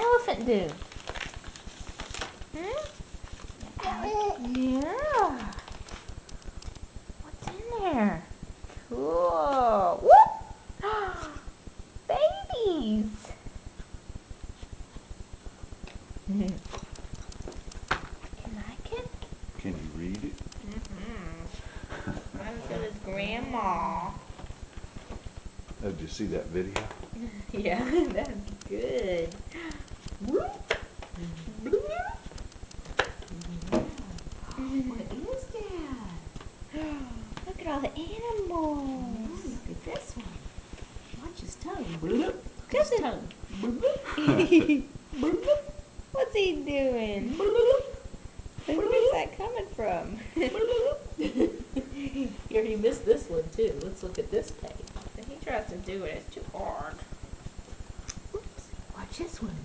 elephant do? Hmm? Yeah. What's in there? Cool. Whoop! Babies. You like it? Can you read it? Not as good as Grandma. Oh, did you see that video? Yeah, that's good. What is that? Look at all the animals. Look at this one. Watch his tongue. His tongue. What's he doing? Where's that coming from? Here, he missed this one too. Let's look at this page. He tries to do it. It's too hard. Oops. Watch this one.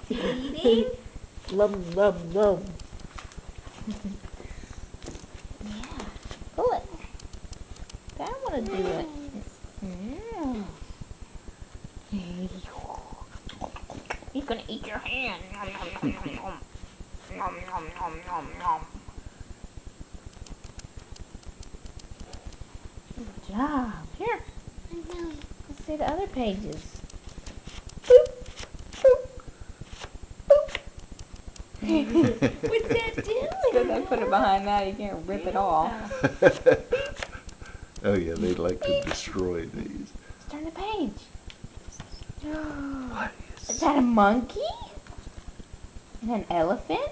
Is he eating? Lum, lum, lum. Yeah. Pull it. I want to do it. He's gonna eat your hand. Nom, nom, nom, nom, nom. Nom, nom, nom, nom, nom. Good job. Here. Let's see the other pages. Boop. Boop. Boop. What's that doing? Good, I put it behind that. You can't rip it off. Oh yeah, they like to destroy these. Let's turn the page. What Is that a monkey? And an elephant?